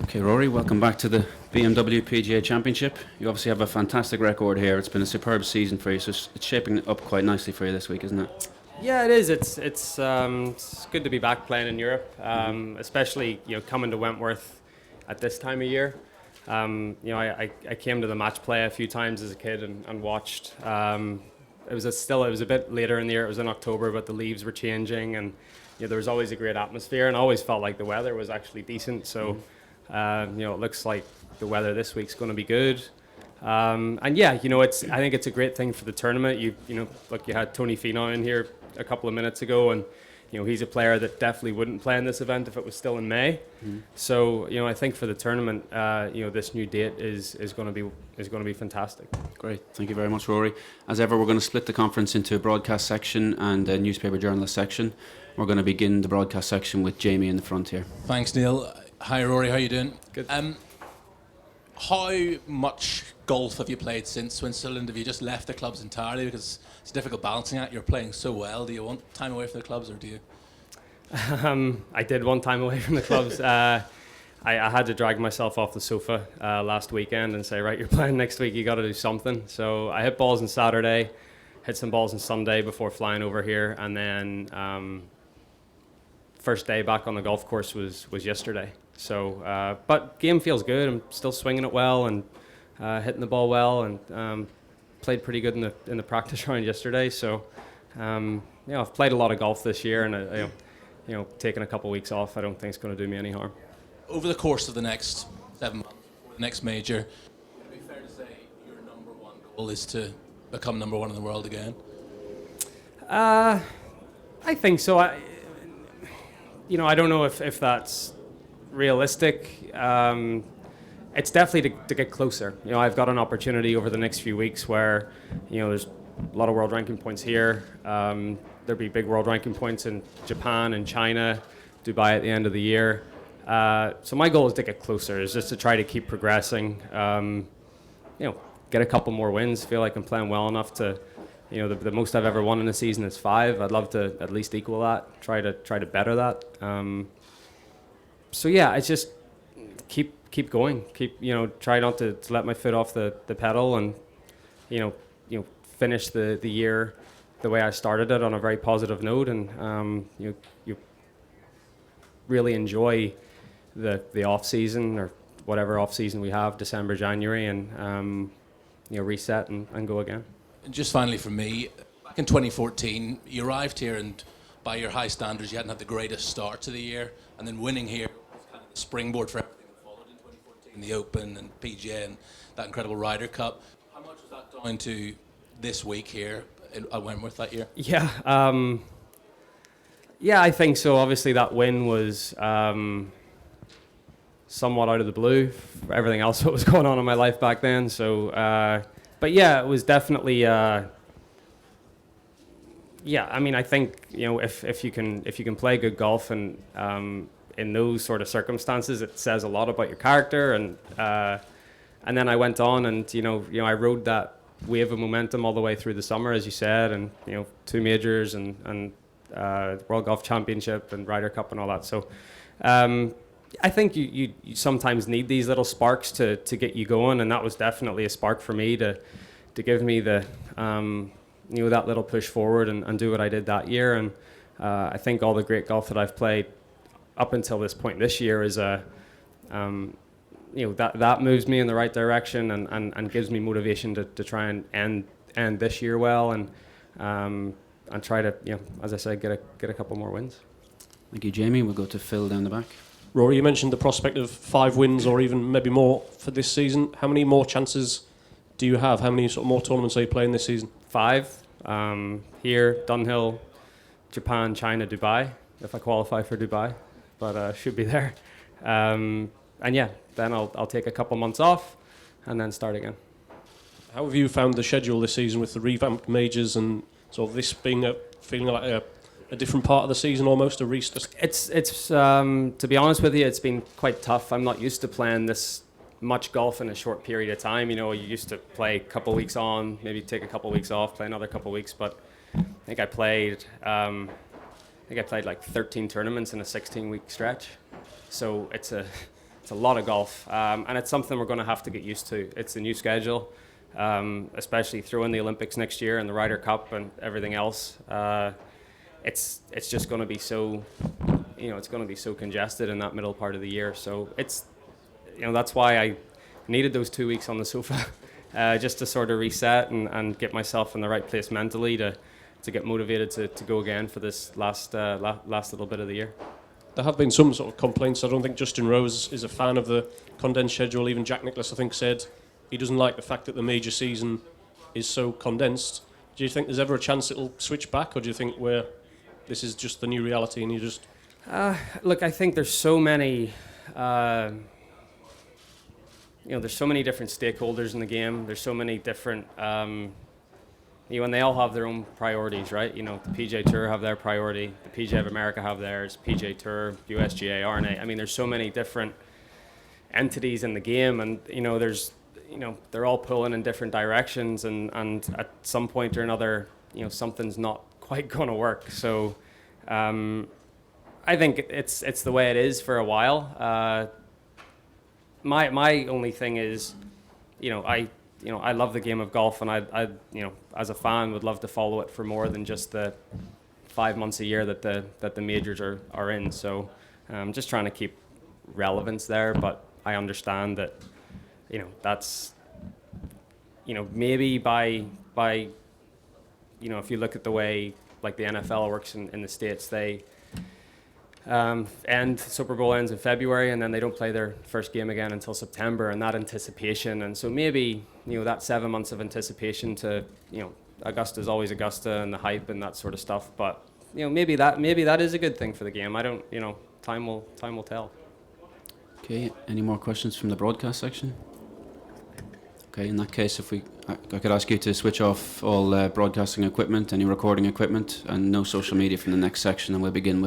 Okay, Rory, welcome back to the BMW PGA Championship. You obviously have a fantastic record here. It's been a superb season for you, so it's shaping up quite nicely for you this week, isn't it? Yeah, it is. It's good to be back playing in Europe, especially coming to Wentworth at this time of year. I came to the match play a few times as a kid and watched. It was a bit later in the year. It was in October, but the leaves were changing, and there was always a great atmosphere, and I always felt like the weather was actually decent. So it looks like the weather this week's going to be good. I think it's a great thing for the tournament. You had Tony Finau in here a couple of minutes ago, and he's a player that definitely wouldn't play in this event if it was still in May. So I think for the tournament, this new date is going to be fantastic. Great, thank you very much, Rory. As ever, we're going to split the conference into a broadcast section and a newspaper journalist section. We're going to begin the broadcast section with Jamie in the front here. Thanks, Neil. Hi, Rory. How are you doing? Good. How much golf have you played since Switzerland? Have you just left the clubs entirely? Because it's a difficult balancing act. You're playing so well. Do you want time away from the clubs, or do you? I did want time away from the clubs. I had to drag myself off the sofa last weekend and say, right, you're playing next week. You got to do something. So I hit balls on Saturday, hit some balls on Sunday before flying over here, and then first day back on the golf course was yesterday. So, but game feels good. I'm still swinging it well and hitting the ball well, and played pretty good in the practice round yesterday. So, I've played a lot of golf this year, and taking a couple of weeks off, I don't think it's going to do me any harm. Over the course of the next 7 months, the next major, would it be fair to say your number one goal is to become number one in the world again? I think so. I don't know if that's realistic. It's definitely to get closer. I've got an opportunity over the next few weeks where there's a lot of world ranking points here. There'll be big world ranking points in Japan and China, Dubai at the end of the year. So my goal is to get closer, is just to try to keep progressing. Get a couple more wins. Feel like I'm playing well enough to, the most I've ever won in a season is 5. I'd love to at least equal that. Try to better that. It's just keep going. Try not to let my foot off the pedal, and finish the year the way I started it, on a very positive note, and you really enjoy the off season, or whatever off season we have, December, January, and reset and go again. And just finally from me, back in 2014, you arrived here, and by your high standards, you hadn't had the greatest start to the year, and then winning here was kind of the springboard for everything that followed in 2014, the Open and PGA and that incredible Ryder Cup. How much was that down to this week here at Wentworth that year? Yeah, I think so. Obviously, that win was somewhat out of the blue for everything else that was going on in my life back then. So, it was definitely. I think if you can play good golf, and in those sort of circumstances, it says a lot about your character. And then I went on, and I rode that wave of momentum all the way through the summer, as you said, and 2 majors and World Golf Championship and Ryder Cup and all that. So I think you sometimes need these little sparks to get you going, and that was definitely a spark for me to give me the that little push forward and do what I did that year. And I think all the great golf that I've played up until this point this year is that moves me in the right direction, and gives me motivation to try and end this year well, and try to, as I said, get a couple more wins. Thank you, Jamie. We'll go to Phil down the back. Rory, you mentioned the prospect of 5 wins or even maybe more for this season. How many more chances do you have? How many sort of more tournaments are you playing this season? 5. Here, Dunhill, Japan, China, Dubai, if I qualify for Dubai, but should be there. Then I'll take a couple months off and then start again. How have you found the schedule this season with the revamped majors, and sort of this being feeling like a different part of the season, almost a restart? It's to be honest with you, it's been quite tough. I'm not used to playing this much golf in a short period of time. You used to play a couple weeks on, maybe take a couple weeks off, play another couple weeks. But I think I played like 13 tournaments in a 16-week stretch. So it's a It's a lot of golf, and it's something we're going to have to get used to. It's a new schedule, especially throw in the Olympics next year and the Ryder Cup and everything else. It's just going to be so, it's going to be so congested in that middle part of the year. So it's, that's why I needed those 2 weeks on the sofa, just to sort of reset and get myself in the right place mentally to get motivated to go again for this last little bit of the year. There have been some sort of complaints. I don't think Justin Rose is a fan of the condensed schedule. Even Jack Nicklaus, I think, said he doesn't like the fact that the major season is so condensed. Do you think there's ever a chance it'll switch back, or do you think this is just the new reality and you just... Look, I think there's so many... there's so many different stakeholders in the game. There's so many different... and they all have their own priorities, right? The PGA Tour have their priority, the PGA of America have theirs, PGA Tour, USGA, RNA. I mean, there's so many different entities in the game, and they're all pulling in different directions, and at some point or another, something's not quite going to work. So, I think it's the way it is for a while. My only thing is, I love the game of golf, and I as a fan would love to follow it for more than just the 5 months a year that the majors are in. So I'm just trying to keep relevance there, but I understand that that's maybe by if you look at the way like the NFL works in the States, they and Super Bowl ends in February, and then they don't play their first game again until September, and that anticipation. And so maybe, that 7 months of anticipation to, Augusta's always Augusta and the hype and that sort of stuff. But, maybe that is a good thing for the game. I don't, time will tell. Okay, any more questions from the broadcast section? Okay, in that case, if I could ask you to switch off all broadcasting equipment, any recording equipment, and no social media from the next section, and we'll begin with